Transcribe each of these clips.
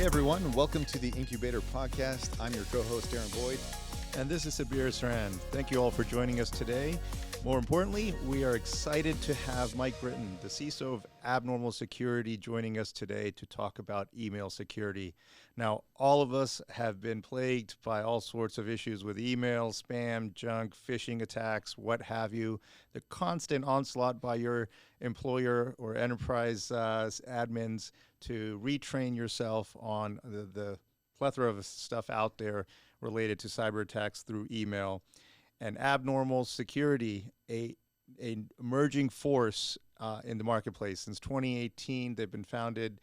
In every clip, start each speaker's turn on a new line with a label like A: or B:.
A: everyone. Welcome to the Incubator Podcast. I'm your co-host, Aaron Boyd.
B: And this is Sabir Saran. Thank you all for joining us today. More importantly, we are excited to have Mike Britton, the CISO of Abnormal Security, joining us today to talk about email security. Now, all of us have been plagued by all sorts of issues with email, spam, junk, phishing attacks, what have you. The constant onslaught by your employer or enterprise admins to retrain yourself on the plethora of stuff out there related to cyber attacks through email. And Abnormal Security, a emerging force in the marketplace. Since 2018, they've been founded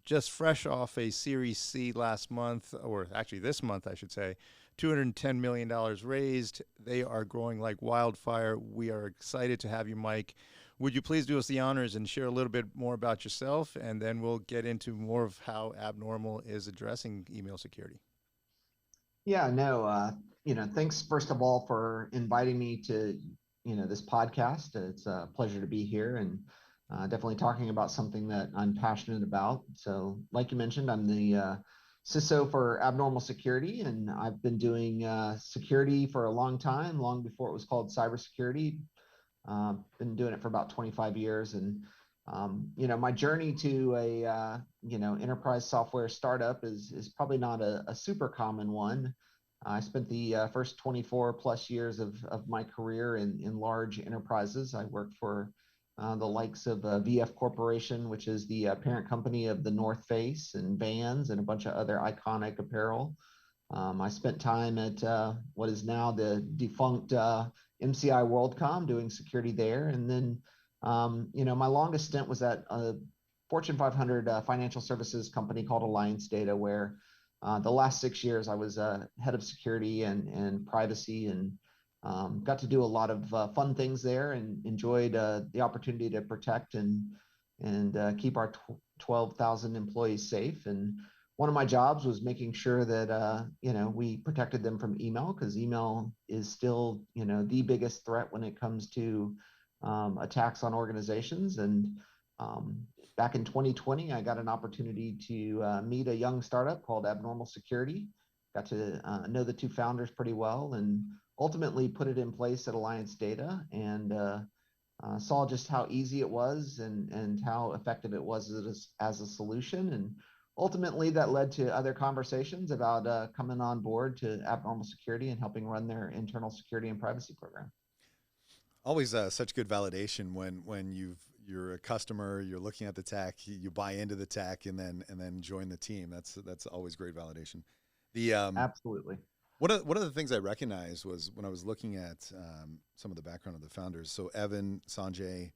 B: just fresh off a Series C last month, or actually this month, I should say. $210 million raised. They are growing like wildfire. We are excited to have you, Mike. Would you please do us the honors and share a little bit more about yourself, and then we'll get into more of how Abnormal is addressing email security.
C: Yeah, no, thanks first of all for inviting me to, this podcast. It's a pleasure to be here and definitely talking about something that I'm passionate about. So like you mentioned, I'm the CISO for Abnormal Security, and I've been doing security for a long time, long before it was called cybersecurity. Been doing it for about 25 years. And, my journey to a, enterprise software startup is probably not a super common one. I spent the first 24 plus years of my career in large enterprises. I worked for the likes of VF Corporation, which is the parent company of the North Face and Vans and a bunch of other iconic apparel. I spent time at what is now the defunct MCI WorldCom doing security there. And then, my longest stint was at a Fortune 500 financial services company called Alliance Data, where the last 6 years I was head of security and privacy, and got to do a lot of fun things there, and enjoyed the opportunity to protect and keep our 12,000 employees safe. And one of my jobs was making sure that we protected them from email, because email is still the biggest threat when it comes to attacks on organizations. And back in 2020, I got an opportunity to meet a young startup called Abnormal Security. Got to know the two founders pretty well, and ultimately put it in place at Alliance Data, and saw just how easy it was and how effective it was as a solution. And ultimately that led to other conversations about coming on board to Abnormal Security and helping run their internal security and privacy program.
A: Always such good validation when you're a customer, you're looking at the tech, you buy into the tech, and then join the team. That's always great validation.
C: Absolutely.
A: One of the things I recognized was when I was looking at some of the background of the founders. So Evan, Sanjay,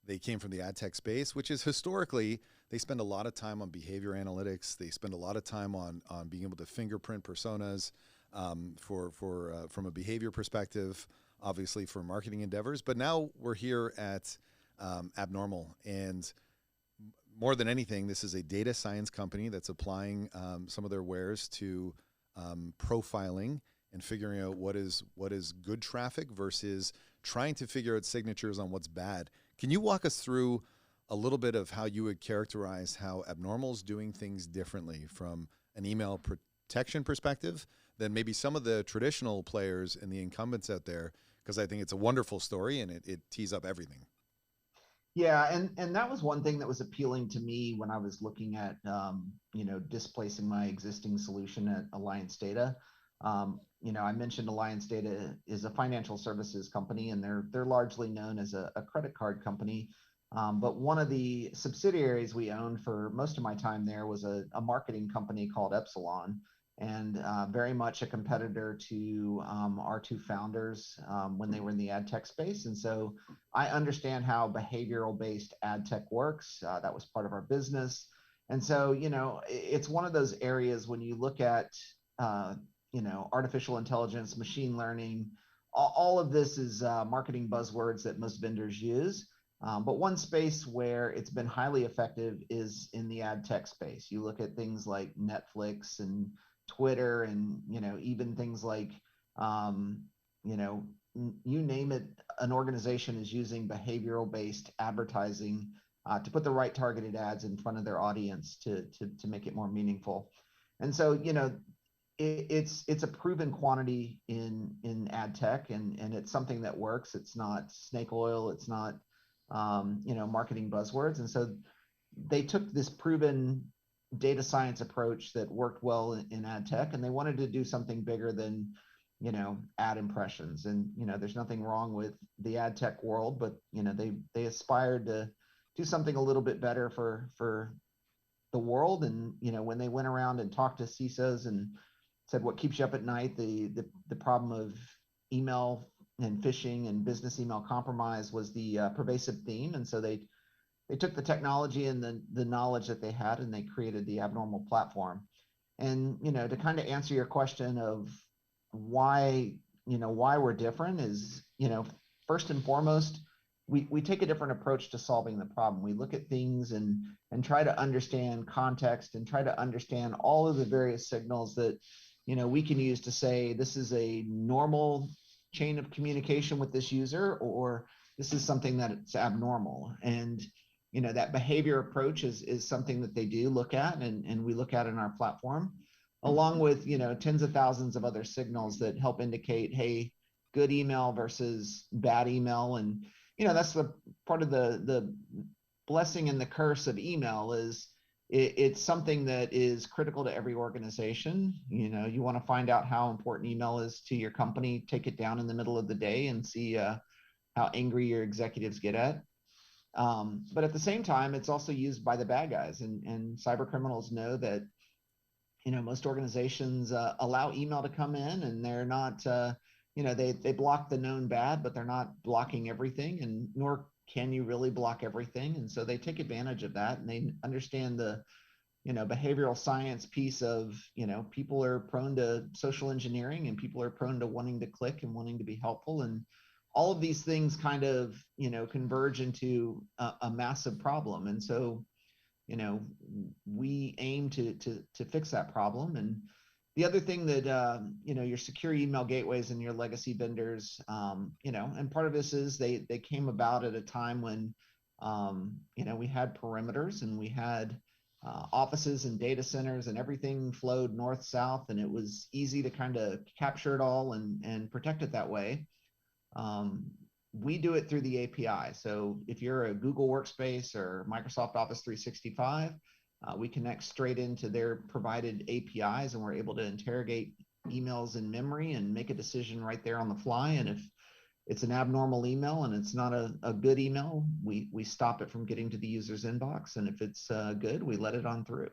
A: they came from the ad tech space, which is historically, they spend a lot of time on behavior analytics. They spend a lot of time on being able to fingerprint personas from a behavior perspective, obviously for marketing endeavors. But now we're here at Abnormal, and more than anything, this is a data science company that's applying some of their wares to profiling and figuring out what is good traffic versus trying to figure out signatures on what's bad. Can you walk us through a little bit of how you would characterize how Abnormal's doing things differently from an email protection perspective than maybe some of the traditional players and the incumbents out there? Because I think it's a wonderful story, and it tees up everything.
C: Yeah, and that was one thing that was appealing to me when I was looking at displacing my existing solution at Alliance Data. I mentioned Alliance Data is a financial services company, and they're largely known as a credit card company. But one of the subsidiaries we owned for most of my time there was a marketing company called Epsilon, and very much a competitor to our two founders when they were in the ad tech space. And so I understand how behavioral-based ad tech works. That was part of our business. And so, it's one of those areas when you look at, artificial intelligence, machine learning, all of this is marketing buzzwords that most vendors use. But one space where it's been highly effective is in the ad tech space. You look at things like Netflix and Twitter, and even things like you name it, an organization is using behavioral based advertising to put the right targeted ads in front of their audience to make it more meaningful. And so, it's a proven quantity in ad tech, and it's something that works. It's not snake oil. It's not, marketing buzzwords. And so they took this proven data science approach that worked well in ad tech, and they wanted to do something bigger than, ad impressions. And, there's nothing wrong with the ad tech world, but, they aspired to do something a little bit better for the world. And, when they went around and talked to CISOs and said, what keeps you up at night, the problem of email and phishing and business email compromise was the pervasive theme. And so they took the technology and the knowledge that they had, and they created the Abnormal platform. And, to kind of answer your question of why we're different is, first and foremost, we take a different approach to solving the problem. We look at things and try to understand context and try to understand all of the various signals that, we can use to say, this is a normal chain of communication with this user, or this is something that it's abnormal. And, that behavior approach is something that they do look at, and we look at in our platform, along with, tens of thousands of other signals that help indicate, hey, good email versus bad email. And, that's the part of the blessing and the curse of email is it's something that is critical to every organization. You want to find out how important email is to your company, take it down in the middle of the day and see how angry your executives get at. But at the same time, it's also used by the bad guys, and cyber criminals know that, most organizations allow email to come in, and they're not, they block the known bad, but they're not blocking everything, and nor can you really block everything. And so they take advantage of that, and they understand the, behavioral science piece of, people are prone to social engineering, and people are prone to wanting to click and wanting to be helpful. And all of these things kind of, converge into a massive problem. And so, we aim to fix that problem. And the other thing that, your secure email gateways and your legacy vendors, and part of this is they came about at a time when, we had perimeters, and we had offices and data centers, and everything flowed north, south, and it was easy to kind of capture it all and protect it that way. We do it through the API. So if you're a Google Workspace or Microsoft Office 365, we connect straight into their provided APIs, and we're able to interrogate emails in memory and make a decision right there on the fly. And if it's an abnormal email and it's not a good email, we stop it from getting to the user's inbox. And if it's good, we let it on through.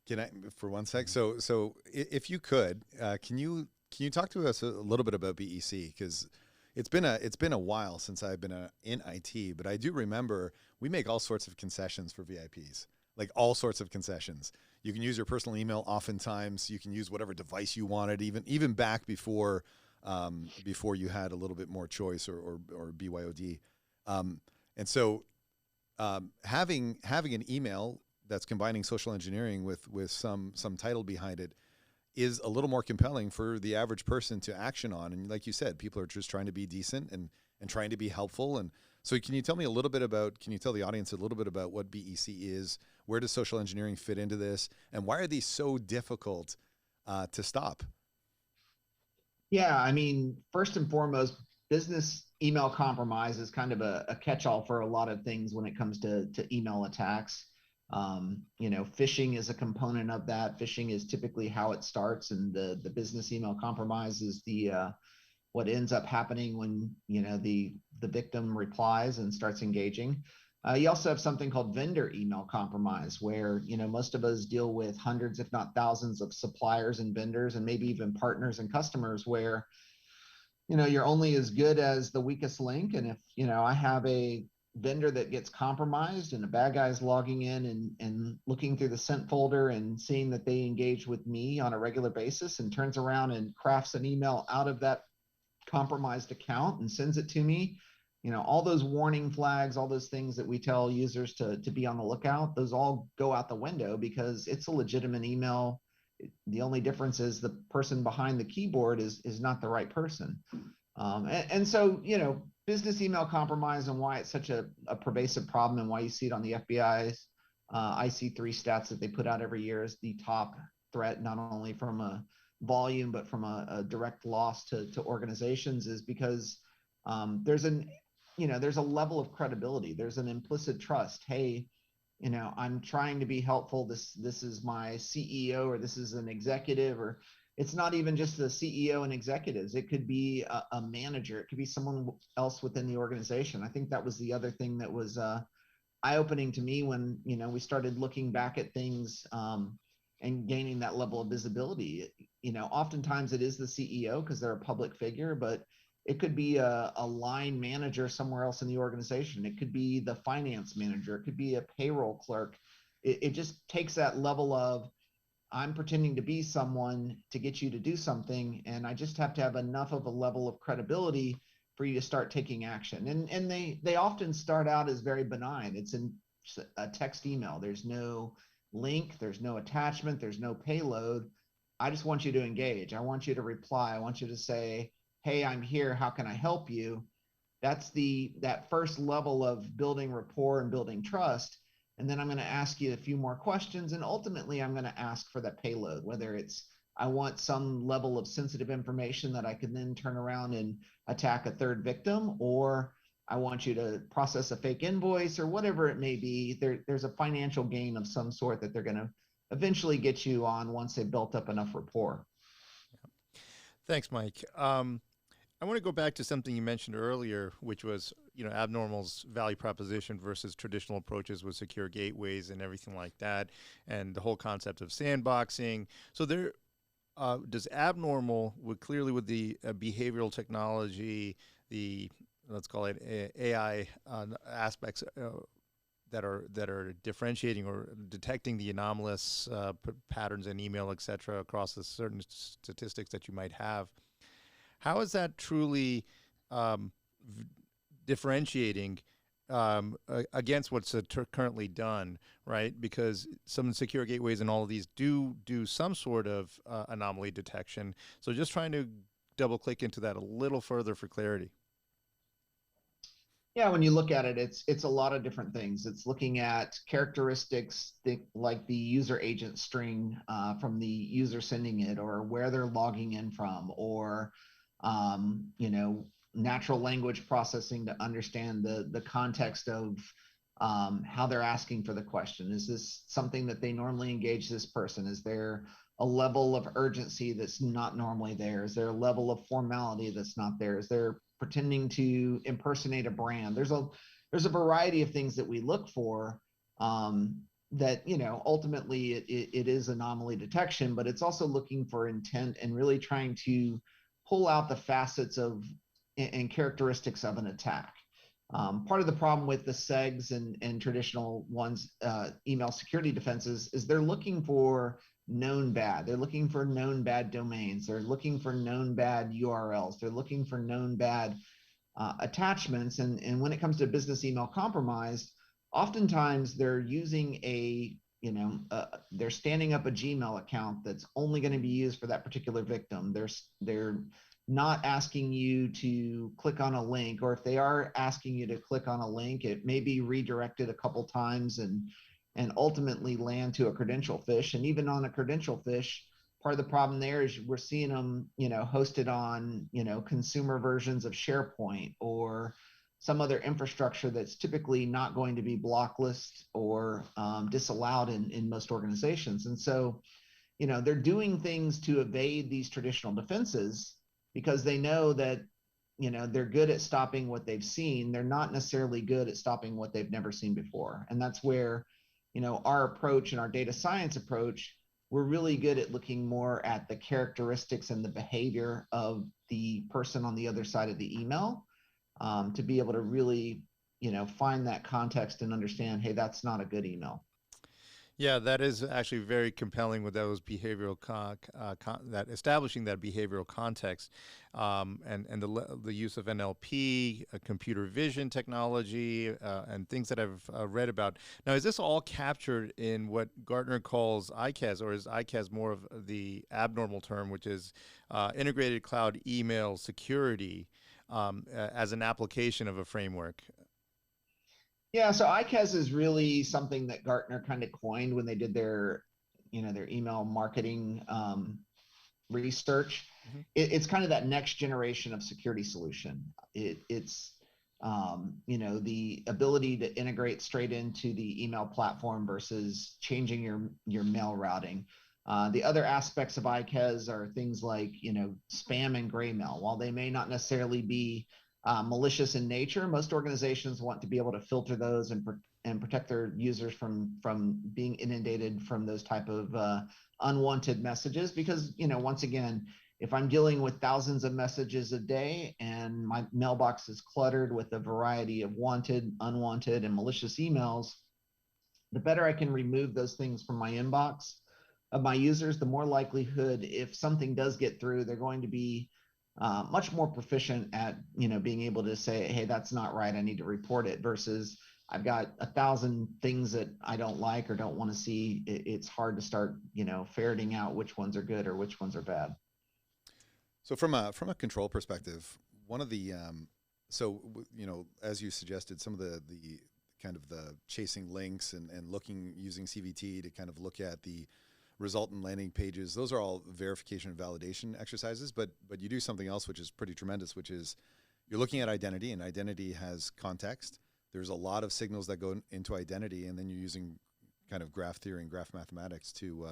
A: Can I, for one sec? So if you could, can you talk to us a little bit about BEC? Because it's been a while since I've been in IT, but I do remember we make all sorts of concessions for VIPs, like all sorts of concessions. You can use your personal email. Oftentimes, you can use whatever device you wanted, even back before you had a little bit more choice or BYOD. And so having an email that's combining social engineering with some title behind it is a little more compelling for the average person to action on. And like you said, people are just trying to be decent and trying to be helpful. And so can you tell the audience a little bit about what BEC is? Where does social engineering fit into this? And why are these so difficult to stop?
C: Yeah, I mean, first and foremost, business email compromise is kind of a catch-all for a lot of things when it comes to email attacks. Phishing is a component of that. Phishing is typically how it starts, and the business email compromise is what ends up happening when the victim replies and starts engaging. You also have something called vendor email compromise, where most of us deal with hundreds, if not thousands, of suppliers and vendors, and maybe even partners and customers, where you're only as good as the weakest link. And if I have a vendor that gets compromised, and a bad guy is logging in and looking through the sent folder and seeing that they engage with me on a regular basis, and turns around and crafts an email out of that compromised account and sends it to me, all those warning flags, all those things that we tell users to be on the lookout, those all go out the window because it's a legitimate email. The only difference is the person behind the keyboard is not the right person. And so, business email compromise and why it's such a pervasive problem and why you see it on the FBI's IC3 stats that they put out every year as the top threat, not only from a volume, but from a direct loss to organizations, is because there's a level of credibility. There's an implicit trust. Hey, I'm trying to be helpful. This is my CEO, or this is an executive, or it's not even just the CEO and executives. It could be a manager. It could be someone else within the organization. I think that was the other thing that was eye-opening to me when we started looking back at things and gaining that level of visibility. Oftentimes it is the CEO because they're a public figure, but it could be a line manager somewhere else in the organization. It could be the finance manager. It could be a payroll clerk. It just takes that level of, I'm pretending to be someone to get you to do something, and I just have to have enough of a level of credibility for you to start taking action. And they often start out as very benign. It's in a text email. There's no link, there's no attachment, there's no payload. I just want you to engage. I want you to reply. I want you to say, hey, I'm here. How can I help you? That's that first level of building rapport and building trust. And then I'm going to ask you a few more questions. And ultimately, I'm going to ask for that payload, whether it's I want some level of sensitive information that I can then turn around and attack a third victim, or I want you to process a fake invoice, or whatever it may be. There's a financial gain of some sort that they're going to eventually get you on once they've built up enough rapport.
B: Thanks, Mike. I want to go back to something you mentioned earlier, which was, Abnormal's value proposition versus traditional approaches with secure gateways and everything like that, and the whole concept of sandboxing. So there, does Abnormal, with the behavioral technology, the, let's call it AI aspects that are differentiating or detecting the anomalous patterns in email, et cetera, across the certain statistics that you might have, how is that truly differentiating against what's currently done, right? Because some secure gateways and all of these do some sort of anomaly detection. So just trying to double click into that a little further for clarity.
C: Yeah, when you look at it, it's a lot of different things. It's looking at characteristics like the user agent string from the user sending it, or where they're logging in from, or natural language processing to understand the context of how they're asking for the question. Is this something that they normally engage this person? Is there a level of urgency that's not normally there? Is there a level of formality that's not there? Is there pretending to impersonate a brand? There's a variety of things that we look for that, ultimately it is anomaly detection, but it's also looking for intent and really trying to pull out the facets of and characteristics of an attack. Part of the problem with the SEGs and traditional ones, email security defenses, is they're looking for known bad. They're looking for known bad domains. They're looking for known bad URLs. They're looking for known bad attachments. And when it comes to business email compromise, oftentimes they're using they're standing up a Gmail account that's only going to be used for that particular victim. They're not asking you to click on a link, or if they are asking you to click on a link, it may be redirected a couple times and ultimately land to a credential phish. And even on a credential phish, part of the problem there is we're seeing them, hosted on, consumer versions of SharePoint or some other infrastructure that's typically not going to be blocklist or disallowed in most organizations. And so, they're doing things to evade these traditional defenses because they know that, they're good at stopping what they've seen. They're not necessarily good at stopping what they've never seen before. And that's where, our approach and our data science approach, we're really good at looking more at the characteristics and the behavior of the person on the other side of the email to be able to really, find that context and understand, hey, that's not a good email.
B: Yeah, that is actually very compelling with those behavioral that establishing that behavioral context, and the use of NLP, computer vision technology, and things that I've read about. Now, is this all captured in what Gartner calls IKEZ, or is IKEZ more of the abnormal term, which is integrated cloud email security? as an application of a framework?
C: Yeah, so IKEZ is really something that Gartner kind of coined when they did their, their email marketing research.
B: Mhm.
C: It's kind of that next generation of security solution. It's the ability to integrate straight into the email platform versus changing your mail routing. The other aspects of IKEZ are things like spam and gray mail. While they may not necessarily be malicious in nature, most organizations want to be able to filter those and protect their users from being inundated from those type of unwanted messages. Because once again, if I'm dealing with thousands of messages a day and my mailbox is cluttered with a variety of wanted, unwanted, and malicious emails, the better I can remove those things from my inbox of my users, the more likelihood, if something does get through, they're going to be much more proficient at being able to say, hey, that's not right, I need to report it, versus I've got 1,000 things that I don't like or don't want to see. It's hard to start ferreting out which ones are good or which ones are bad.
A: So from a control perspective, one of the as you suggested, some of the kind of the chasing links and looking using CVT to kind of look at the resultant landing pages, those are all verification and validation exercises. But you do something else which is pretty tremendous, which is you're looking at identity, and identity has context. There's a lot of signals that go into identity, and then you're using kind of graph theory and graph mathematics to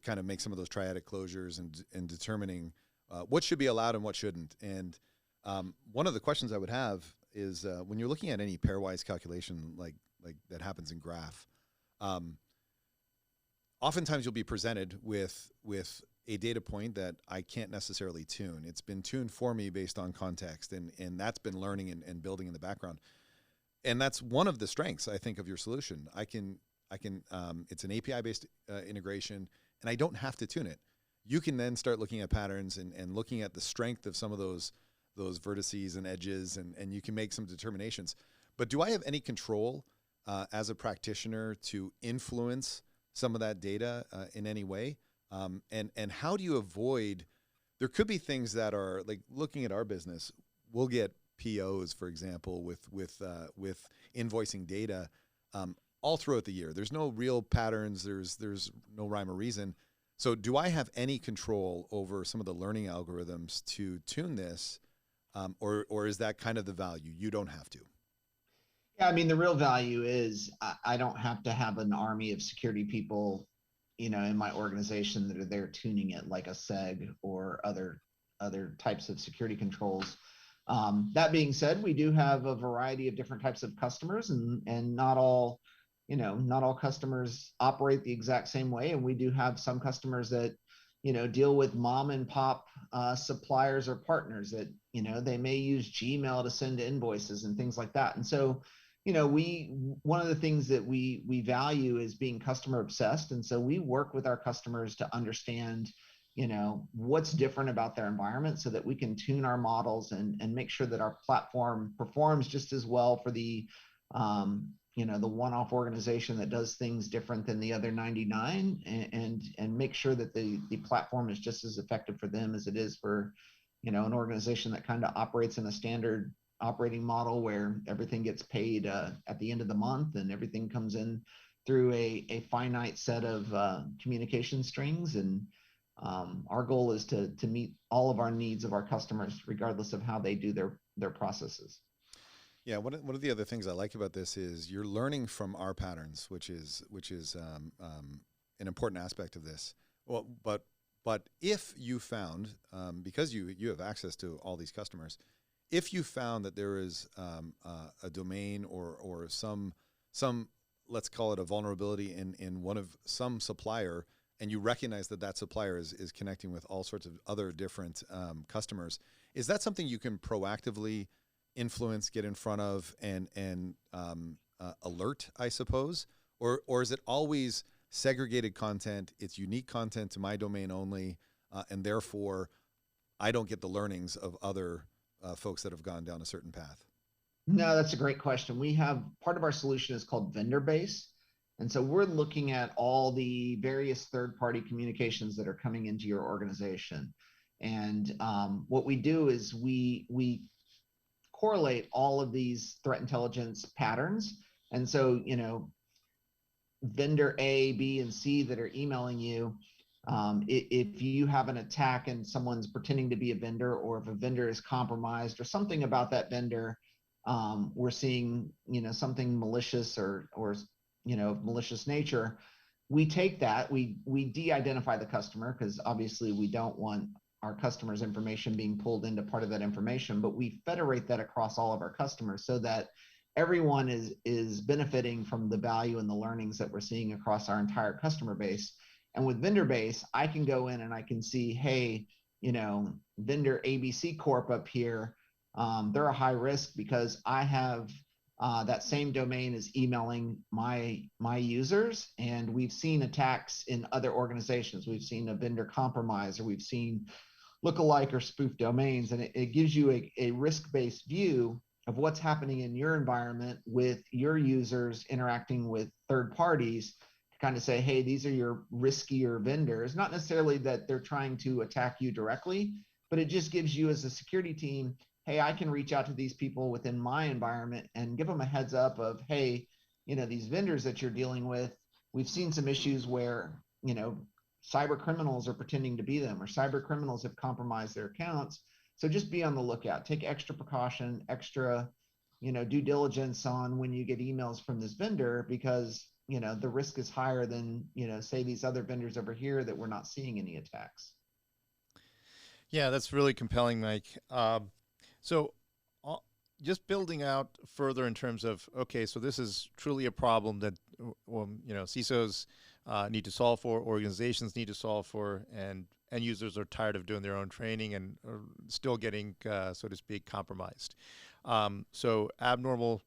A: kind of make some of those triadic closures and determining what should be allowed and what shouldn't. And one of the questions I would have is when you're looking at any pairwise calculation like that happens in graph, oftentimes you'll be presented with a data point that I can't necessarily tune. It's been tuned for me based on context, and that's been learning and building in the background. And that's one of the strengths, I think, of your solution. I can it's an API-based integration, and I don't have to tune it. You can then start looking at patterns and looking at the strength of some of those vertices and edges, and you can make some determinations. But do I have any control as a practitioner to influence some of that data in any way? And how do you avoid, there could be things that are like, looking at our business, we'll get POs, for example, with invoicing data all throughout the year. There's no real patterns. There's no rhyme or reason. So do I have any control over some of the learning algorithms to tune this, or is that kind of the value? You don't have to.
C: Yeah, I mean, the real value is I don't have to have an army of security people, in my organization that are there tuning it like a SEG or other types of security controls. That being said, we do have a variety of different types of customers, and not all customers operate the exact same way. And we do have some customers that, deal with mom and pop suppliers or partners that, they may use Gmail to send invoices and things like that. And so, one of the things that we value is being customer obsessed. And so we work with our customers to understand, what's different about their environment so that we can tune our models and make sure that our platform performs just as well for the the one-off organization that does things different than the other 99, and make sure that the platform is just as effective for them as it is for an organization that kind of operates in a standard operating model where everything gets paid at the end of the month, and everything comes in through a finite set of communication strings. And our goal is to meet all of our needs of our customers, regardless of how they do their processes.
A: Yeah, one of the other things I like about this is you're learning from our patterns, which is an important aspect of this. Well, but if you found, because you have access to all these customers, if you found that there is a domain or some let's call it a vulnerability in one of some supplier, and you recognize that supplier is connecting with all sorts of other different customers, is that something you can proactively influence, get in front of, and alert, I suppose? Or is it always segregated content? It's unique content to my domain only, and therefore I don't get the learnings of other folks that have gone down a certain path?
C: No, that's a great question. We have part of our solution is called vendor base. And so we're looking at all the various third-party communications that are coming into your organization. And what we do is we correlate all of these threat intelligence patterns. And so, vendor A, B, and C that are emailing you, if you have an attack and someone's pretending to be a vendor, or if a vendor is compromised or something about that vendor, we're seeing, something malicious or malicious nature, we take that, we de-identify the customer, because obviously we don't want our customers' information being pulled into part of that information, but we federate that across all of our customers so that everyone is benefiting from the value and the learnings that we're seeing across our entire customer base. And with vendor base, I can go in and I can see, hey, vendor ABC Corp up here, they're a high risk because I have that same domain is emailing my users, and we've seen attacks in other organizations. We've seen a vendor compromise, or we've seen lookalike or spoof domains, and it gives you a risk-based view of what's happening in your environment with your users interacting with third parties, to kind of say, hey, these are your riskier vendors. Not necessarily that they're trying to attack you directly, but it just gives you as a security team, hey, I can reach out to these people within my environment and give them a heads up of, hey, these vendors that you're dealing with, we've seen some issues where, cyber criminals are pretending to be them, or cyber criminals have compromised their accounts. So just be on the lookout, take extra precaution, extra, due diligence on when you get emails from this vendor, because, the risk is higher than, say these other vendors over here that we're not seeing any attacks.
B: Yeah, that's really compelling, Mike. So just building out further in terms of, okay, so this is truly a problem that, CISOs need to solve for, organizations need to solve for, and end users are tired of doing their own training and are still getting, so to speak, compromised. So Abnormal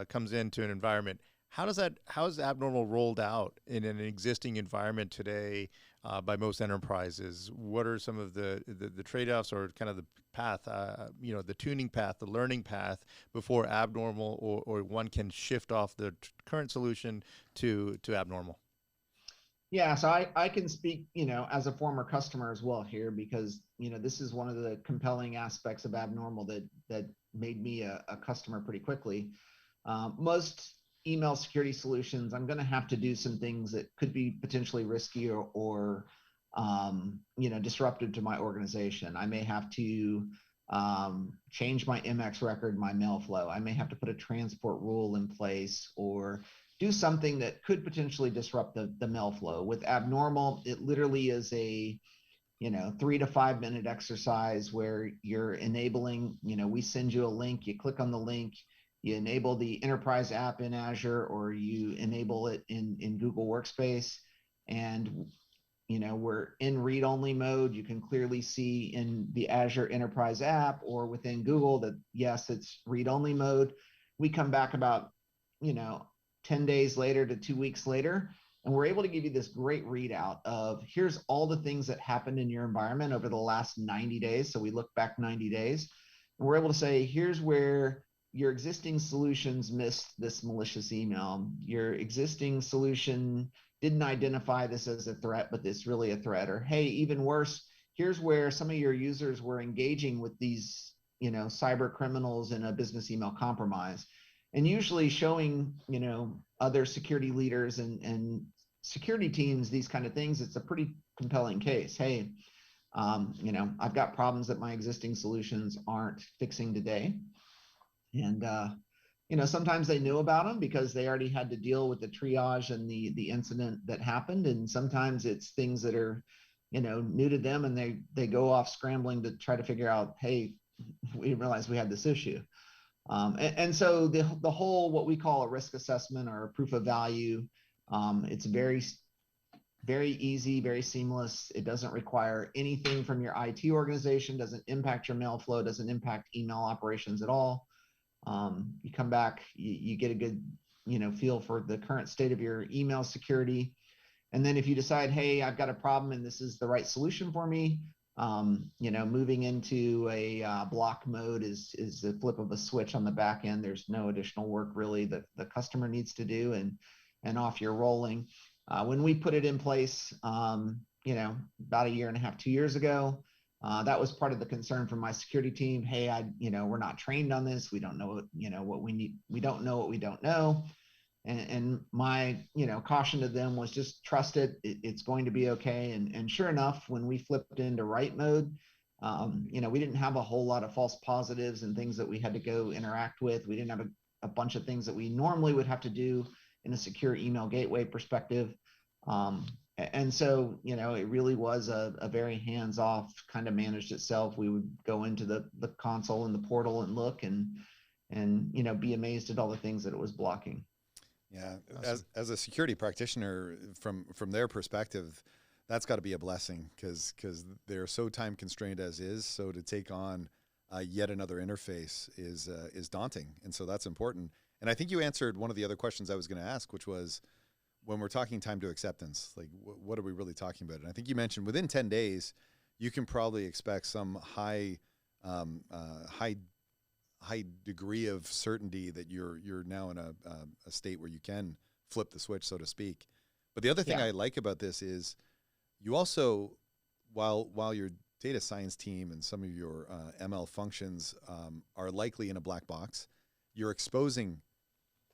B: comes into an environment. How is Abnormal rolled out in an existing environment today by most enterprises? What are some of the trade-offs, or kind of the path, the tuning path, the learning path before Abnormal, or one can shift off the current solution to Abnormal?
C: Yeah, so I can speak, as a former customer as well here, because, this is one of the compelling aspects of Abnormal that made me a customer pretty quickly. Most email security solutions, I'm going to have to do some things that could be potentially risky or disruptive to my organization. I may have to change my MX record, my mail flow. I may have to put a transport rule in place, or do something that could potentially disrupt the mail flow. With Abnormal, it literally is a 3 to 5 minute exercise where you're enabling, we send you a link, you click on the link, you enable the enterprise app in Azure, or you enable it in Google Workspace, and we're in read-only mode. You can clearly see in the Azure enterprise app or within Google that, yes, it's read-only mode. We come back about 10 days later to 2 weeks later, and we're able to give you this great readout of, here's all the things that happened in your environment over the last 90 days. So we look back 90 days, and we're able to say, here's where your existing solutions missed this malicious email. Your existing solution didn't identify this as a threat, but it's really a threat. Or, hey, even worse, here's where some of your users were engaging with these, cyber criminals in a business email compromise. And usually showing, other security leaders and security teams these kind of things, it's a pretty compelling case. Hey, I've got problems that my existing solutions aren't fixing today. And, sometimes they knew about them because they already had to deal with the triage and the incident that happened. And sometimes it's things that are, new to them, and they go off scrambling to try to figure out, hey, we didn't realize we had this issue. And so the whole, what we call a risk assessment or a proof of value, it's very, very easy, very seamless. It doesn't require anything from your IT organization, doesn't impact your mail flow, doesn't impact email operations at all. You come back, you get a good, feel for the current state of your email security. And then if you decide, hey, I've got a problem and this is the right solution for me, moving into a block mode is the flip of a switch on the back end. There's no additional work really that the customer needs to do, and off you're rolling. When we put it in place, about a year and a half, 2 years ago, That was part of the concern from my security team. Hey, we're not trained on this. We don't know, what we need. We don't know what we don't know. And my, caution to them was just trust it. It's going to be okay. And sure enough, when we flipped into write mode, we didn't have a whole lot of false positives and things that we had to go interact with. We didn't have a bunch of things that we normally would have to do in a secure email gateway perspective. And so, it really was a very hands-off, kind of managed itself. We would go into the console and the portal and look and be amazed at all the things that it was blocking.
A: Yeah, awesome. As a security practitioner, from their perspective, that's got to be a blessing because they're so time constrained as is. So to take on yet another interface is daunting, and so that's important. And I think you answered one of the other questions I was going to ask, which was when we're talking time to acceptance, like what are we really talking about? And I think you mentioned within 10 days, you can probably expect some high degree of certainty that you're now in a state where you can flip the switch, so to speak. But the other thing I like about this is you also, while your data science team and some of your ML functions are likely in a black box, you're exposing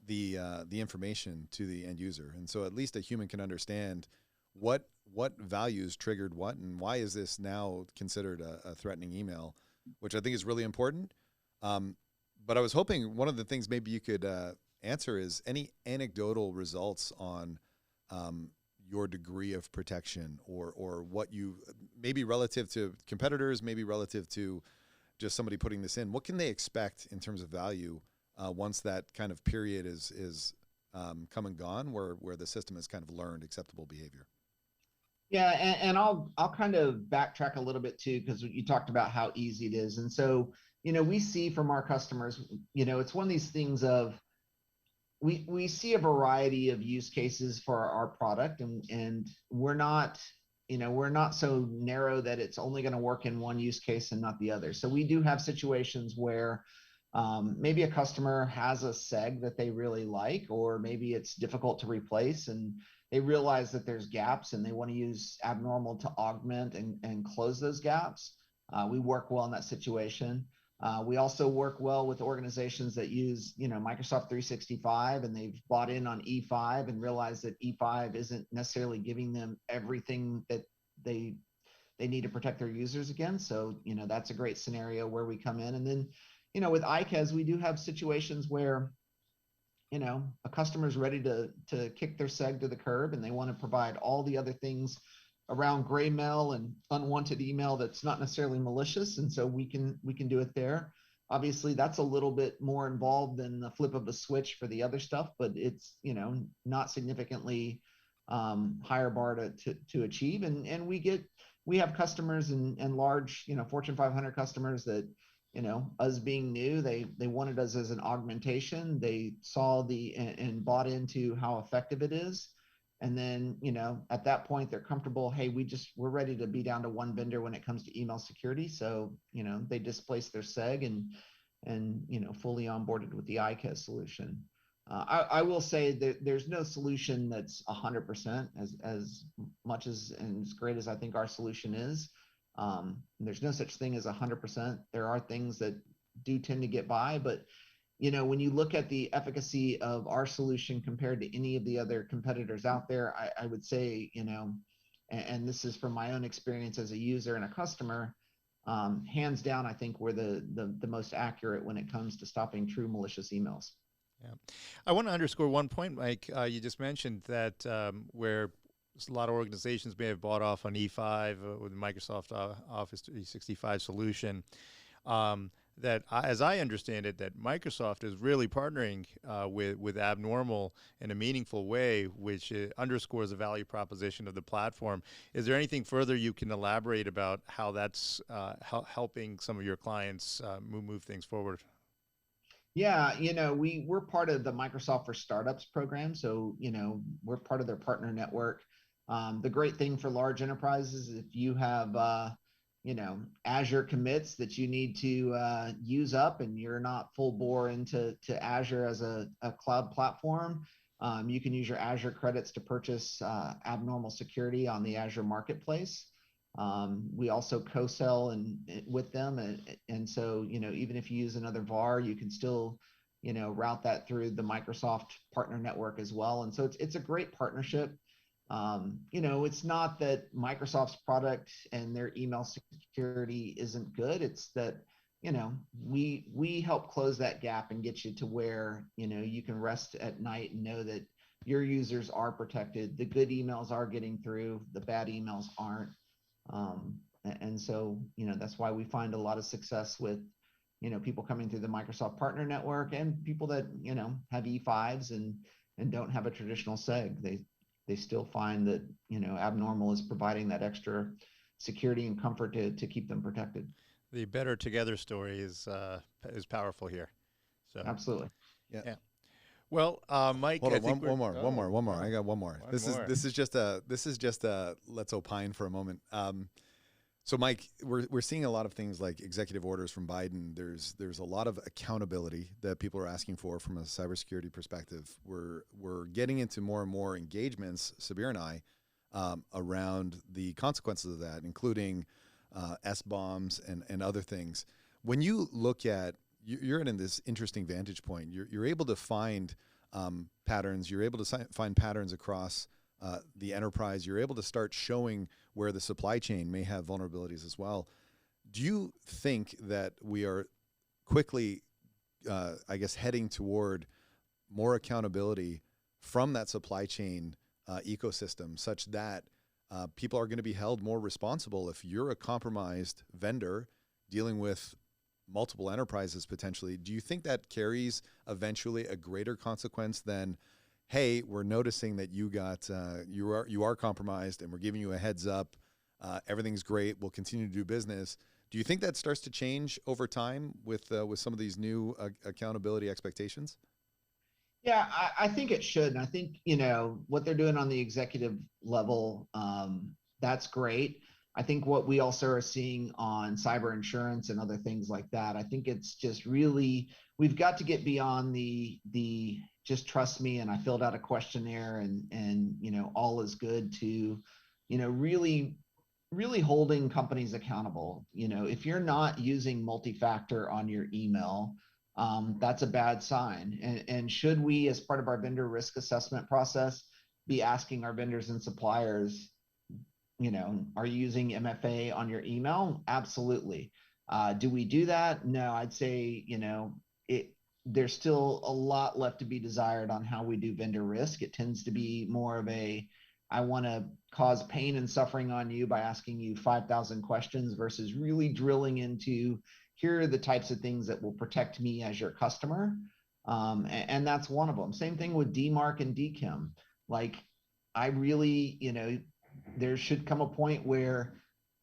A: the information to the end user, and so at least a human can understand what values triggered what and why is this now considered a threatening email, which I think is really important. But I was hoping one of the things maybe you could answer is any anecdotal results on your degree of protection or what you, maybe relative to competitors, maybe relative to just somebody putting this in. What can they expect in terms of value once that kind of period is come and gone, where the system has kind of learned acceptable behavior?
C: Yeah, and I'll kind of backtrack a little bit too, because you talked about how easy it is. And so, we see from our customers, it's one of these things of we see a variety of use cases for our product, and we're not so narrow that it's only going to work in one use case and not the other. So we do have situations where maybe a customer has a seg that they really like, or maybe it's difficult to replace, and they realize that there's gaps and they want to use Abnormal to augment and close those gaps. We work well in that situation. We also work well with organizations that use, Microsoft 365, and they've bought in on E5 and realized that E5 isn't necessarily giving them everything that they need to protect their users against. So, that's a great scenario where we come in. And then, with IKEZ, we do have situations where, a customer is ready to kick their seg to the curb, and they want to provide all the other things around gray mail and unwanted email that's not necessarily malicious, and so we can do it there. Obviously, that's a little bit more involved than the flip of a switch for the other stuff, but it's not significantly higher bar to achieve. And we have customers and large Fortune 500 customers that us being new, they wanted us as an augmentation. They saw and bought into how effective it is. And then, at that point, they're comfortable. Hey, we're ready to be down to one vendor when it comes to email security. So, they displaced their seg and fully onboarded with the IKEZ solution. I will say that there's no solution that's 100% as much as and as great as I think our solution is. There's no such thing as 100%. There are things that do tend to get by, but when you look at the efficacy of our solution compared to any of the other competitors out there, I would say, and this is from my own experience as a user and a customer, hands down, I think we're the most accurate when it comes to stopping true malicious emails.
B: Yeah, I want to underscore one point, Mike. You just mentioned that where a lot of organizations may have bought off on E5 with Microsoft Office 365 solution. That, as I understand it, that Microsoft is really partnering with Abnormal in a meaningful way, which underscores the value proposition of the platform. Is there anything further you can elaborate about how that's helping some of your clients move things forward?
C: Yeah, we're part of the Microsoft for Startups program, so we're part of their partner network. The great thing for large enterprises is if you have Azure commits that you need to use up and you're not full bore into Azure as a cloud platform, you can use your Azure credits to purchase Abnormal security on the Azure marketplace. We also co-sell with them, and so even if you use another VAR, you can still route that through the Microsoft partner network as well. And so it's a great partnership. It's not that Microsoft's product and their email security isn't good. It's that we help close that gap and get you to where you can rest at night and know that your users are protected. The good emails are getting through, the bad emails aren't. And so that's why we find a lot of success with people coming through the Microsoft partner network and people that have E5s and don't have a traditional seg. They still find that Abnormal is providing that extra security and comfort to keep them protected.
B: The better together story is powerful here. So
C: absolutely,
B: yeah. Well, Mike,
A: hold on,
B: I think
A: one more. I got one more. This is just a let's opine for a moment. So Mike, we're seeing a lot of things like executive orders from Biden. There's a lot of accountability that people are asking for from a cybersecurity perspective. We're getting into more and more engagements, Sabir and I, around the consequences of that, including S-bombs and other things. When you look at, you're in this interesting vantage point. You're able to find patterns. You're able to find patterns across the enterprise. You're able to start showing where the supply chain may have vulnerabilities as well. Do you think that we are quickly, heading toward more accountability from that supply chain ecosystem, such that people are going to be held more responsible if you're a compromised vendor dealing with multiple enterprises potentially? Do you think that carries eventually a greater consequence than, hey, we're noticing that you are compromised and we're giving you a heads up, everything's great, we'll continue to do business? Do you think that starts to change over time with some of these new accountability expectations?
C: Yeah, I think it should. And I think, what they're doing on the executive level, that's great. I think what we also are seeing on cyber insurance and other things like that, I think it's just really, we've got to get beyond the just trust me and I filled out a questionnaire and all is good to, really holding companies accountable. If you're not using multi-factor on your email, that's a bad sign. And should we, as part of our vendor risk assessment process, be asking our vendors and suppliers, are you using MFA on your email? Absolutely. Do we do that? No, I'd say, there's still a lot left to be desired on how we do vendor risk. It tends to be more of I want to cause pain and suffering on you by asking you 5,000 questions versus really drilling into, here are the types of things that will protect me as your customer. And that's one of them. Same thing with DMARC and DKIM. Like, I really, there should come a point where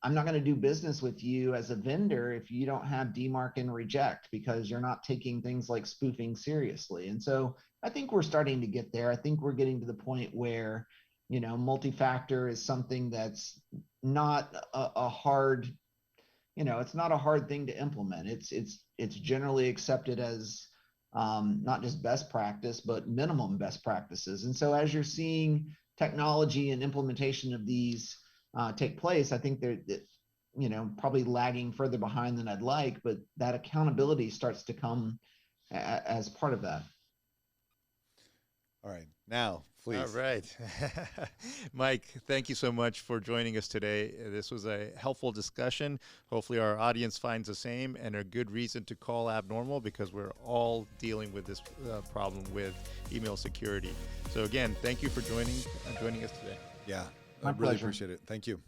C: I'm not going to do business with you as a vendor if you don't have DMARC and reject, because you're not taking things like spoofing seriously. And so I think we're starting to get there. I think we're getting to the point where, multi-factor is something that's not a hard, it's not a hard thing to implement. It's generally accepted as not just best practice, but minimum best practices. And so as you're seeing technology and implementation of these take place, I think they're probably lagging further behind than I'd like, but that accountability starts to come as part of that.
A: All right, now please.
B: All right. Mike, thank you so much for joining us today. This was a helpful discussion. Hopefully our audience finds the same, and a good reason to call Abnormal, because we're all dealing with this problem with email security. So again, thank you for joining us today.
A: Yeah,
C: My
A: I really
C: pleasure.
A: appreciate it. Thank you.